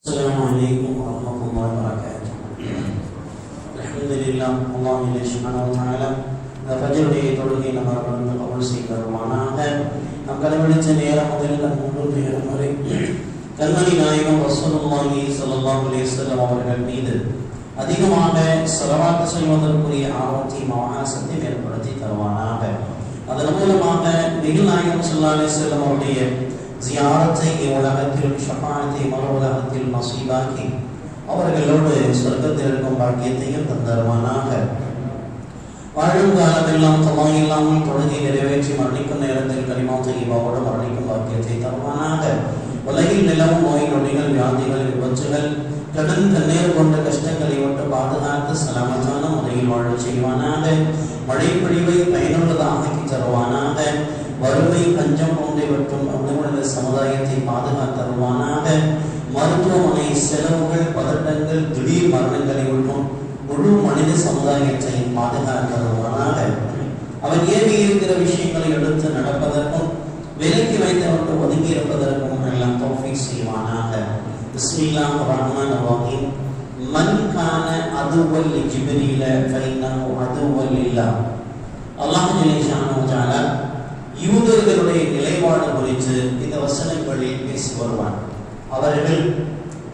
السلام عليكم ورحمة الله وبركاته. الحمد لله الله سبحانه وتعالى ஃபஜ்ருடைய தொழுகை நம்ம கபூல் செய்தருவானாக. நாம் கடைபிடித்த நேரம் முதல் கண்மூன்று நேரம் வரை கண்மணி நாயகம் ரசூலுல்லாஹி ஸல்லல்லாஹு அலைஹி வஸல்லம் அவர்கள் மீது அதிகமாக ஸலவாத் சொல்வதற்குரிய ஆர்வத்தையும் அவகாசத்தையும் ஏற்படுத்தி தருவானாக. அதன் மூலமாக நபிகள் நாயகம் ஸல்லல்லாஹு அலைஹி வஸல்லம் அவருடைய ஜியாரத்தை உலகத்தில் ஷஃபாஅத்தை மறு உலகத்தில் நசீபாக்கி அவர்களோடு சொர்க்கத்தில் இருக்கும் பாக்கியத்தையும் தந்தருவானாக. வாழும் காலமெல்லாம் தமாய் இல்லாமல் தொழுகை நிறைவேற்றி மரணிக்கும் நேரத்தில் கலிமா தய்யிபாவோடு மரணிக்கும் பாக்கியத்தை தருவானாக. உலகில் நிலவும் நோய் நொடிகள் வியாதிகள் விபத்துகள் கடன் கண்ணீர் போன்ற கஷ்டங்களை விட்டு பாதுகாத்து சலாமத்தான முறையில் வாழ செய்வானாக. மழை பொழிவை பயனுள்ளதாக தருவானாக. வறுமை பஞ்சம் போன்றவற்றும் நம்முடைய சமுதாயத்தை பாதுகாத்தருவானாக. மருத்துவமனை செலவுகள் பதட்டங்கள் திடீர் மரணங்களை விட்டும் முழு மனித சமுதாயத்தை பாதுகாத்தருவானாக. அவன் ஏவி இருக்கிற விஷயங்களை எடுத்து நடப்பதற்கும் விலக்கி வைத்தவர்கள் ஒதுங்கி இருப்பதற்கும் எல்லாம் தௌஃபீக் செய்வானாக. பிஸ்மில்லாஹிர் ரஹ்மானிர் ரஹீம். மன் கான அதுவல் ஜிப்ரீல ஃபைன்னஹு அதுவல் லில்லாஹ். அல்லாஹ் ஜல்லல்லாஹு தஆலா யூதர்களுடைய நிலைப்பாடு குறித்து இந்த வசனங்களில் பேசி வருவான். அவர்கள்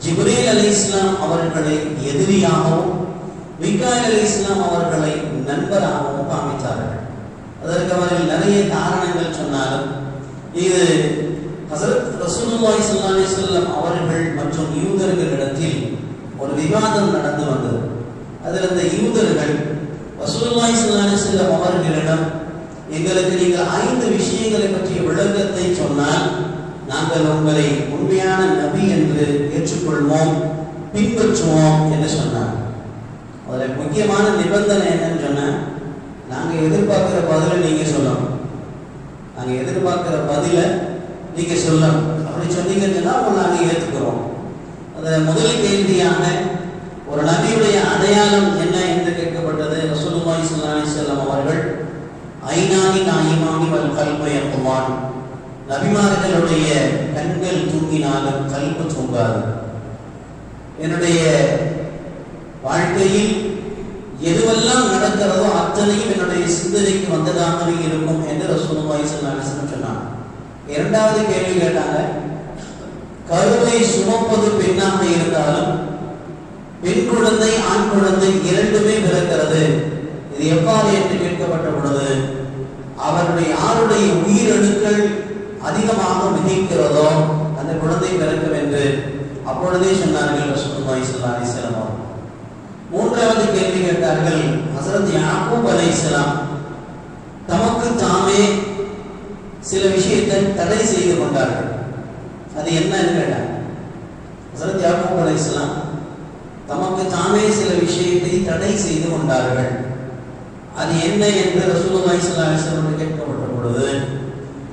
ஜிப்ரீல் அலைஹிஸ்ஸலாம் அவர்களை எதிரியாகவும் மீகாயில் அலைஹிஸ்ஸலாம் அவர்களை நண்பராகவும் காமித்தார்கள். அதற்கு அவர்கள் நிறைய காரணங்கள் சொன்னாலும் இது ஹஸரத் ரசூலுல்லாஹி ஸல்லல்லாஹு அலைஹி வஸல்லம் அவர்கள் மற்றும் யூதர்களிடத்தில் ஒரு விவாதம் நடந்து வந்தது. அதில் அந்த யூதர்கள் ரசூலுல்லாஹி ஸல்லல்லாஹு அலைஹி வஸல்லம் அவர்களிடம் எங்களுக்கு நீங்கள் 5 விஷயங்களை பற்றிய விளக்கத்தை சொன்னால் நாங்கள் உங்களை உண்மையான நபி என்று ஏற்றுக்கொள்வோம், பின்பற்றுவோம் என்று சொன்னார். அதில் முக்கியமான நிபந்தனை என்னன்னு சொன்னா, நாங்கள் எதிர்பார்க்கிற பதிலை நீங்க சொல்லணும். நாங்கள் எதிர்பார்க்கிற பதில நீங்க சொல்லணும். அப்படி சொன்னீங்கன்னா நாங்கள் ஏற்றுக்கிறோம். அதை முதல் கேள்வியாக ஒரு நபியுடைய அடையாளம் என்ன என்று கேட்கப்பட்டது. ரசூலுல்லாஹி ஸல்லல்லாஹு அலைஹி வஸல்லம் அவர்கள் ஐநானி நாயிமானி வல் கல்பு யக்வான். நபிமார்களுடைய கண்கள் தூங்கினாலும் கல்பு தூங்காது. என்னுடைய வாழ்க்கையில் எதுவெல்லாம் நடக்கிறதோ அத்தனையும் என்னுடைய சிந்தனைக்கு வந்ததாகவே இருக்கும் என்று ரசூலுல்லாஹி ஸல்லல்லாஹு அலைஹி வஸல்லம் சொன்னாங்க. இரண்டாவது கேள்வி கேட்டாங்க, கருவை சுமப்பது பெண்ணாக இருந்தாலும் பெண் குழந்தை ஆண் குழந்தை இரண்டுமே பிறக்கிறது, இது எவ்வாறு என்று கேட்கப்பட்ட பொழுது அவருடைய யாருடைய உயிரணுக்கள் அதிகமாக மிகைக்கிறதோ அந்த குழந்தை பிறக்கும் என்று அப்பொழுதே சொன்னார்கள் ரசூலுல்லாஹி ஸல்லல்லாஹு அலைஹி வஸல்லம். மூன்றாவது கேள்வி கேட்டார்கள். ஹஸரத் யாக்கூப் அலைஹிஸ்ஸலாம் தமக்கு தாமே சில விஷயத்தை தடை செய்து கொண்டார்கள். அது என்னன்னு கேட்டாங்க. ஹஸரத் யாக்கூப் அலைஹிஸ்ஸலாம் தமக்கு தாமே சில விஷயத்தை தடை செய்து கொண்டார்கள். அது என்ன என்று ரசூலுல்லாஹி ஸல்லல்லாஹு அலைஹி வஸல்லம் கேட்கப்பட்ட பொழுது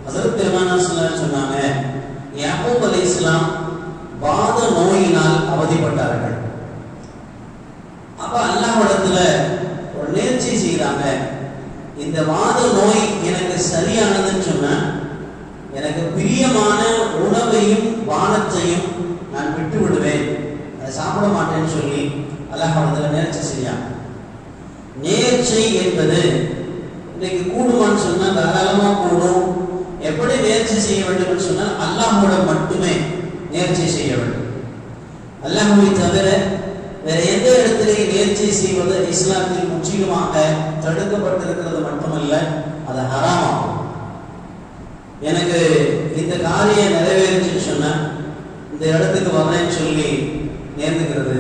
ஹஸரத் பெருமானார் ஸல்லல்லாஹு அலைஹி வஸல்லம் சொன்னாங்க, யாக்கூப் அலைஹிஸ்ஸலாம் வாத நோயினால் அவதிப்பட்டார்கள். அப்ப அல்லாஹ்விடத்துல ஒரு நேர்ச்சி செய்றாங்க, இந்த வாத நோய் எனக்கு சரியானதுன்னு சொன்னா எனக்கு பிரியமான உணவையும் பானத்தையும் நான் விட்டு விடுவேன், அதை சாப்பிட மாட்டேன்னு சொல்லி அல்லாஹ்விடத்துல நேர்ச்சி செய்யாங்க. நேர்ச்சை என்பது இன்னைக்கு கூடுமான்னு சொன்னா தாராளமா கூடும். எப்படி நேர்ச்சி செய்ய வேண்டும் என்று சொன்னால் அல்லாஹ்வோட மட்டுமே நேர்ச்சி செய்ய வேண்டும். அல்லாஹ்வை தவிர வேற எந்த இடத்திலேயும் நேர்ச்சி செய்வது இஸ்லாத்தில் முற்றிலுமாக தடுக்கப்பட்டிருக்கிறது மட்டுமல்ல, அது ஹராமாகும். எனக்கு இந்த காரியம் நிறைவேறுச்சுன்னு சொன்னா இந்த இடத்துக்கு வர்றேன்னு சொல்லி நேர்ந்துக்கிறது.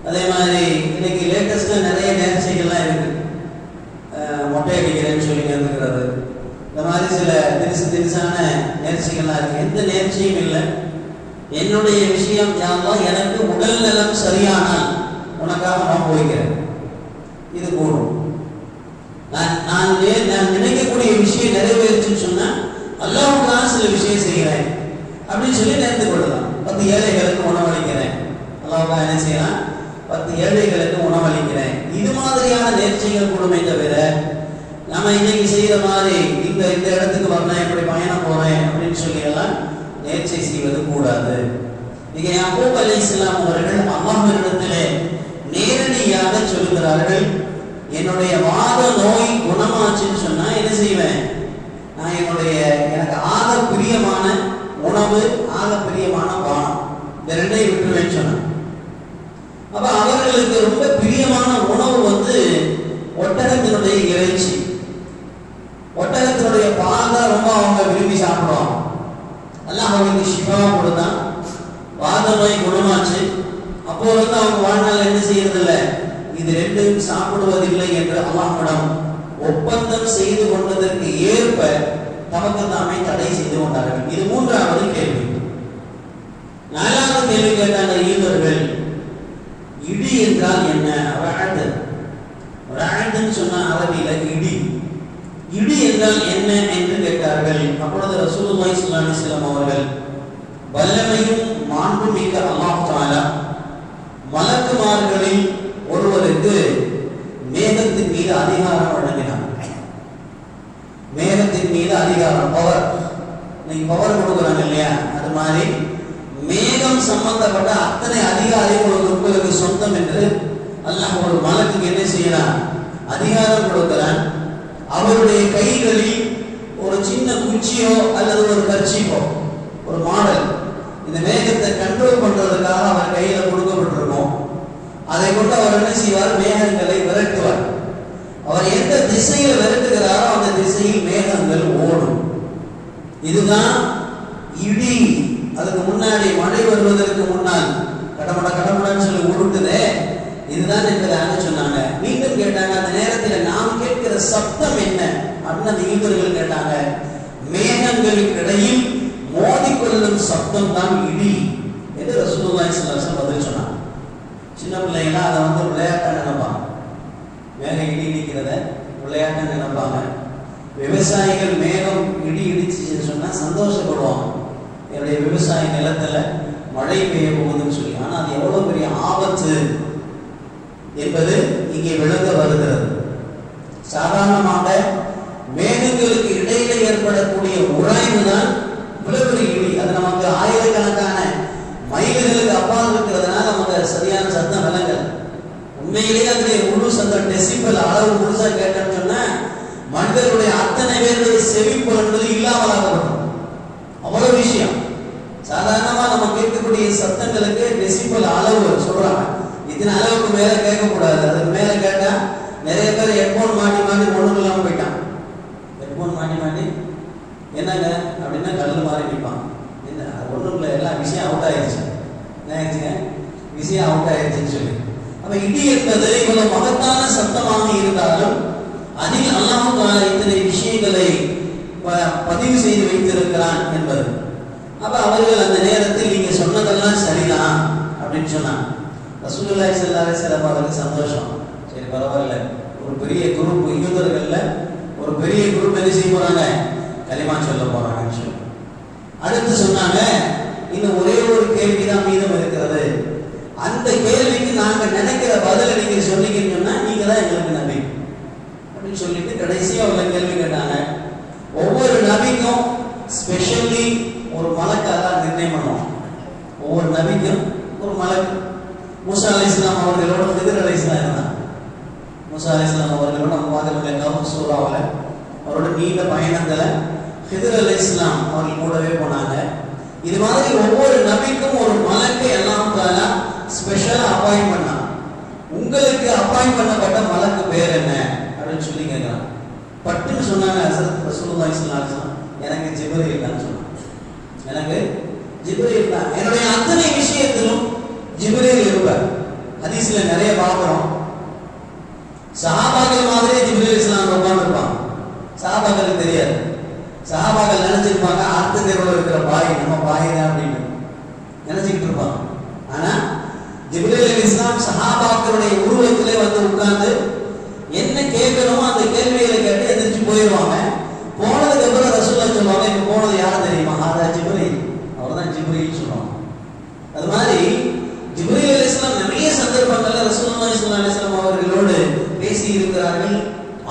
அதே மாதிரி இன்னைக்கு லேட்டஸ்டா நிறைய நேர்ச்சிகள்லாம் இருக்கு. மொட்டை அடிக்கிறேன்னு சொல்லி நேர்ந்துக்கிறது. இந்த மாதிரி சில திரிசான நேர்ச்சிகள்லாம் இருக்கு. எந்த நேர்ச்சியும் இல்லை. என்னுடைய விஷயம் யாரெல்லாம் எனக்கு உடல் நலம் சரியானால் உனக்காக நான் போய்க்கிறேன், இது கூடும். நான் நினைக்கக்கூடிய விஷயம் நிறைவேறுச்சுன்னு சொன்னா அல்லாஹ்வுக்காக சில விஷயம் செய்கிறேன் அப்படின்னு சொல்லி நேர்ந்து கொள்ளலாம். 10 ஏழைகளுக்கு உணவளிக்கிறேன், அல்லாஹ்வுக்காக என்ன செய்யலாம், 10 ஏழைகளுக்கு உணவளிக்கிறேன். இது மாதிரியான நேர்ச்சிகள் கூடுமே தவிர நம்ம இன்னைக்கு செய்யற மாதிரி இந்த இடத்துக்கு வரணும், எப்படி பயணம் போறேன் அப்படின்னு சொல்லி எல்லாம் நேர்ச்சை செய்வது கூடாது. இங்கே யாக்கூப் அலைஹிஸ்ஸலாம் அவர்கள் அல்லாஹ்விடத்திலே நேரடியாக சொல்கிறார்கள், என்னுடைய வாத நோய் குணமாச்சுன்னு சொன்னா என்ன செய்வேன், நான் எனக்கு ஆக பிரியமான உணவு, ஆக பிரியமான பானம், இந்த ரெண்டையும் விட்டுருவேன்னு சொன்னான். அப்ப அவர்களுக்கு ரொம்ப பிரியமான உணவு ஒட்டகத்தினுடைய இறைச்சி, ஒட்டகத்தினுடைய பால் தான் ரொம்ப அவங்க விரும்பி சாப்பிடுவாங்க. அல்லாஹ் அவங்களுக்கு ஷிஃபா கொடுத்தான், வாத நோய் குணமாச்சு. அப்போ அவங்க வாழ்நாள் என்ன செய்யறதில்ல, இது ரெண்டும் சாப்பிடுவதில்லை என்று அல்லாஹ்விடம் ஒப்பந்தம் செய்து கொண்டதற்கு ஏற்ப தமக்கு தாமே தடை செய்து கொண்டார்கள். இது மூன்றாவது கேள்வி. நாலாவது கேள்வி கேட்டாங்க யூதர்கள், இடி என்றால் என்ன? ரஅதுன்னு சொன்ன அரபியில இடி, இடி என்றால் என்ன என்று கேட்டார்கள். அப்பொழுது ரசூலுல்லாஹி ஸல்லல்லாஹு அலைஹி வஸல்லம் அவர்கள் வல்லமையும் மாண்புமிக்க அல்லாஹ் தஆலா மலக்குமார்களில் ஒருவருக்கு மேகத்தின் மீது அதிகாரம் வழங்கினார். மேகத்தின் மீது அதிகாரம், பவர். நீங்க பவர் கொடுக்குறாங்க இல்லையா, அது மாதிரி மேகம் சம்பந்தப்பட்ட அத்தனை அதிகாரிகள் உங்களுக்கு சொந்தம் என்று அல்லாஹ் ஒரு மலக்குக்கு என்ன செய்யறான், அதிகாரம் கொடுக்கிறான். அவருடைய கைகளில் ஒரு சின்ன குச்சியோ அல்லது ஒரு கர்ச்சீஃபோ, ஒரு மாடல், இந்த மேகத்தை கண்ட்ரோல் பண்றதுக்காக அவர் கையில கொடுக்கப்பட்டிருக்கும். அதை கொண்டு அவர் என்ன செய்வார், மேகங்களை விரட்டுவார். அவர் எந்த திசையில விரட்டுகிறாரோ அந்த திசையில் மேகங்கள் ஓடும். இதுதான் இடி. அதுக்கு முன்னாடி மழை வருவதற்கு முன்னால் கடமடன்னு சொல்லி உருட்டுதே, இதுதான் என்பதாக சொன்னாங்க. மீண்டும் கேட்டாங்க, அந்த நேரத்தில் நாம் கேட்கிற சப்தம் என்ன அப்படின்னு அந்த யூதர்கள் கேட்டாங்க. மேகங்களுக்கு இடையில் மோதிக்கொள்ளும் சப்தம் தான் இடி என்று ரசூலுல்லாஹி ஸல்லல்லாஹு அலைஹி வஸல்லம் பதில் சொன்னாங்க. சின்ன பிள்ளைங்களா அதை விளையாட்டா நினைப்பாங்க, மேகம் இடி இடிக்கிறத விளையாட்டா நினைப்பாங்க. விவசாயிகள் மேகம் இடி இடிச்சுன்னு சொன்னா சந்தோஷப்படுவாங்க, என்னுடைய விவசாய நிலத்துல மழை பெய்ய போகுதுன்னு சொல்லி. ஆனா அது எவ்வளவு பெரிய ஆபத்து என்பது இங்கே விளங்க வருகிறது. சாதாரணமாக மேகங்களுக்கு இடையில ஏற்படக்கூடிய உராய்வு தான் விளைவுரை இடி. அது நமக்கு ஆயிரக்கணக்கான மைல்களுக்கு அப்பால் இருக்கிறதுனால நமக்கு சரியான சத்தம் விளங்கல். உண்மையிலேயே அதனுடைய முழு சத்தம் டெசிபல் அளவு முழுசா கேட்டோம்னு சொன்னா மனிதர்களுடைய அத்தனை பேருடைய செவிப்பு என்பது இல்லாமலாகப்படும். அவ்வளவு விஷயம். சாதாரணமா நம்ம கேட்கக்கூடிய சத்தங்களுக்கு டெசிபல் அளவு சொல்றாங்க, இத்தனை அளவுக்கு மேல கேட்கக்கூடாது. அதுக்கு மேல கேட்டா நிறைய பேர் ஹெட்போன் மாட்டி ஒண்ணுக்கு இல்லாம போயிட்டான். ஹெட்போன் மாட்டி என்னங்க அப்படின்னா கல்லு மாறி நிற்பான். என்ன ஒண்ணுக்குள்ள எல்லாம் விஷயம் அவுட் ஆயிடுச்சு, என்ன ஆயிடுச்சுங்க, விஷயம் அவுட் ஆயிடுச்சுன்னு சொல்லி. அப்ப இடி என்பது இவ்வளவு மகத்தான சத்தமாக இருந்தாலும் அதில் அல்லாஹ் தஆலா இத்தனை விஷயங்களை பதிவு செய்து வைத்திருக்கிறான் என்பது. அப்ப அவர்கள் அந்த நேரத்தில் நீங்க சொன்னதெல்லாம் சரிதான் அப்படின்னு சொன்னாங்க. ரசூலுல்லாஹி ஸல்லல்லாஹு அலைஹி வஸல்லம் அவருக்கு சந்தோஷம். சரி பரவாயில்ல, ஒரு பெரிய குரூப் யூதர்கள்ல ஒரு பெரிய குரூப் என்ன செய்ய போறாங்க, கலிமா சொல்ல போறாங்கன்னு சொல்லி. அடுத்து சொன்னாங்க, இன்னும் ஒரே ஒரு கேள்விதான் மீதம் இருக்கிறது. அந்த கேள்விக்கு நாங்க நினைக்கிற பதில நீங்க சொன்னீங்கன்னு சொன்னா நீங்க தான் எங்களுக்கு நபி அப்படின்னு சொல்லிட்டு கடைசியா உள்ள கேள்வி கேட்டாங்க. ஒவ்வொரு நபிக்கும் ஸ்பெஷலி ஒரு மலக்கு அல்லாஹ் நிர்ணயம் பண்ணுவான். ஒவ்வொரு நபிக்கும் ஒரு மலக்கு. மூசா அலைஹிஸ்ஸலாம் அவர்களோட ஹிதர் அலைஹிஸ்ஸலாம் இருந்தாங்க. மூசா அலைஹிஸ்ஸலாம் அவர்களோட நம்ம பார்க்கக்கூடிய கவுஃப் சூராவில் அவரோட நீண்ட பயணங்களை ஹிதர் அலைஹிஸ்ஸலாம் அவர்கள் கூடவே போனாங்க. இது மாதிரி ஒவ்வொரு நபிக்கும் ஒரு மலக்கை அல்லாஹ் தஆலா ஸ்பெஷலா அப்பாயிண்ட் பண்ணான். உங்களுக்கு அப்பாயிண்ட் பண்ணப்பட்ட மலக்கு பேர் என்ன அப்படின்னு சொல்லி கேட்கிறான். பட்டுன்னு சொன்னாங்க ஹஸரத் ரசூலுல்லாஹி ஸல்லல்லாஹு அலைஹி வஸல்லம், எனக்கு ஜிப்ரீல் தான் சொன்னாங்க. எனக்கு ஜிப்ரீல் தான். என்னுடைய அத்தனை விஷயத்திலும் ஜிப்ரீல் இருப்பார். ஹதீஸ்ல நிறைய பார்க்கிறோம். சஹாபாக்கள் மாதிரியே ஜிப்ரீல் இஸ்லாம் உட்கார்ந்துருப்பாங்க. சஹாபாக்களுக்கு தெரியாது. சஹாபாக்கள் நினைச்சிருப்பாங்க அடுத்த தெருவில் இருக்கிற பாய் நம்ம பாய் தான் அப்படின்னு நினைச்சுக்கிட்டு இருப்பாங்க. ஆனா ஜிப்ரீல் அலைஹிஸ்ஸலாம் சஹாபாக்களுடைய உருவத்திலே வந்து உட்கார்ந்து என்ன கேட்கணுமோ அந்த கேள்விகளை கேட்டு எந்திரிச்சு போயிடுவாங்க. போனதுக்கு அப்புறம் ரசூலுல்லாஹ் சொல்லுவாங்க, இப்ப போனது யாரும் தெரியுமா, ஆதா ஜிப்ரீல், அவர்தான் ஜிப்ரீல் சொல்லுவாங்க. அது மாதிரி ஜிப்ரீல் அலைஹிஸ்ஸலாம் நிறைய சந்தர்ப்பங்கள்ல ரசூலுல்லாஹி ஸல்லல்லாஹு அலைஹி வஸல்லம் அவர்களோடு பேசி இருக்கிறார்கள்.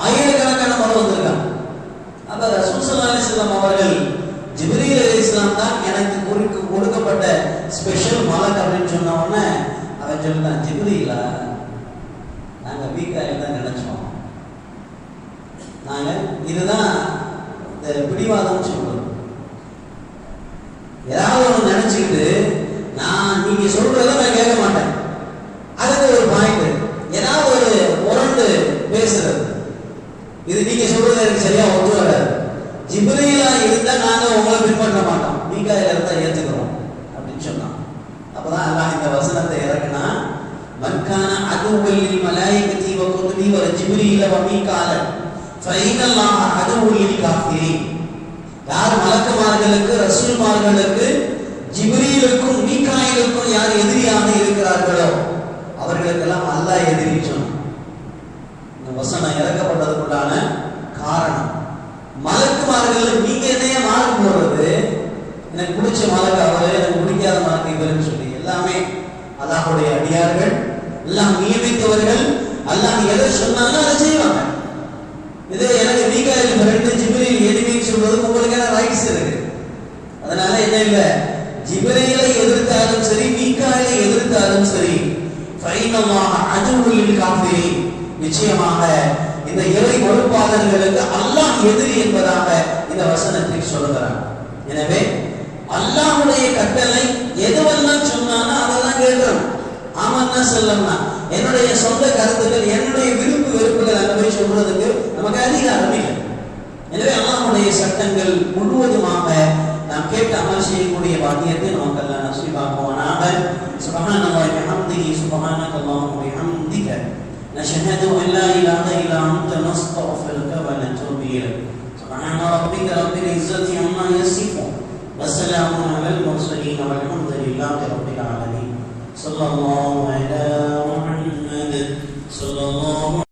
ஆயிரக்கணக்கான முறை வந்திருக்காங்க. அப்ப ரசூல் ஸல்லல்லாஹு அலைஹி வஸல்லம் அவர்கள் ஜிப்ரீல் அலைஹிஸ்ஸலாம் தான் எனக்கு கொடுக்கப்பட்ட ஸ்பெஷல் மலக்கு அவன் சொல்லிட்டான், ஜிப்ரீலா, நாங்க மீகாயில் தான் நினைச்சோம். நாங்க இதுதான் இந்த பிடிவாதம் சொல்றோம். ஏதாவது ஒன்று நினைச்சுக்கிட்டு நீங்க சொல்றத நான் கேட்க மாட்டேன், அதுக்கு ஒரு பாயிண்ட், ஏதாவது ஒரு முரண்டு பேசுறது, இது நீங்க சொல்றது எனக்கு சரியா ஒத்து வராது. ஜிப்ரீலா இருந்தா நாங்க உங்களை பின்பற்ற மாட்டோம், மீகாயில இருந்தா ஏத்துக்கிறோம் அப்படின்னு சொன்னான். அப்பதான் அல்லாஹ் இந்த வசனத்தை இறக்குனா, மன்கான அதுவல் லில் மலாயிகதி வ குதுபி வ ஜிப்ரீல வ மீகால ஃபைனல்லாஹ அதுவல் லில் காஃபிரீன். யார் மலக்குமார்களுக்கு ரசூல்மார்களுக்கு ஜிப்ரீலுக்கும் மீகாயிலுக்கும் யார் எதிரியாக இருக்கிறார்களோ அவர்களுக்கெல்லாம் அல்லாஹ் எதிரி சொன்னான். இந்த வசனம் இறக்கப்பட்டதுக்குள்ளான காரணம், மலக்குமார்கள் நீங்க என்னைய மார்க் போடுறது, எனக்கு பிடிச்ச மலக்கு அவரு, எனக்கு பிடிக்காத மலக்கு இவருன்னு சொல்லி எல்லாமே அல்லாஹ்வுடைய அடியார்கள், எல்லாம் நியமித்தவர்கள். அல்லாஹ் எதை சொன்னாலும் அதை செய்வாங்க. இது எனக்கு மீகாயில் ஃப்ரெண்டு, ஜிப்ரீல் எனிமின்னு சொல்றது உங்களுக்கு என்ன ரைட்ஸ் இருக்கு. அதனால என்ன இல்லை, ஜிப்ரீலை எதிர்த்தாலும் சரி, மீகாயிலை எதிர்த்தாலும் சரி, ஃபைனல்லாஹ அதுவுல் லில் காஃபிரீன், நிச்சயமாக இந்த இறை மறுப்பாளர்களுக்கு அல்லாஹ் எதிரி என்பதாக இந்த வசனத்தில் சொல்கிறார். எனவே அல்லாஹ்வுடைய கட்டளை எதுவெல்லாம் சொன்னானோ அதெல்லாம் கேட்கிறோம். ஆமன்னா சொல்லம்னா என்னுடைய சொந்த கருத்துக்கள், என்னுடைய விருப்பு வெறுப்புகள் அங்க போய் சொல்றதுக்கு நமக்கு அதிகாரம் இல்லை. எனவே அல்லாஹ்வுடைய சட்டங்கள் முழுவதுமாக நாம் கேட்டு அமல் செய்யக்கூடிய பாக்கியத்தை நமக்கு அல்லாஹ் நசீபாக்குவானாக. சுப்ஹானல்லாஹி வ பிஹம்திஹி, சுப்ஹானக்கல்லாஹு வ பிஹம்திக, நஷ்ஹது அன் லா இலாஹா இல்லா அன்த, நஸ்தக்ஃபிருக வ நதூபு இலைக். சுப்ஹான ரப்பிக ரப்பில் இஸ்ஸத்தி அம்மா யசிஃபூன், வ ஸலாமுன் அலல் முர்ஸலீன், வல்ஹம்துலில்லாஹி ரப்பில் ஆலமீன். ஸல்லல்லாஹு அலா முஹம்மத் ஸல்லல்லாஹு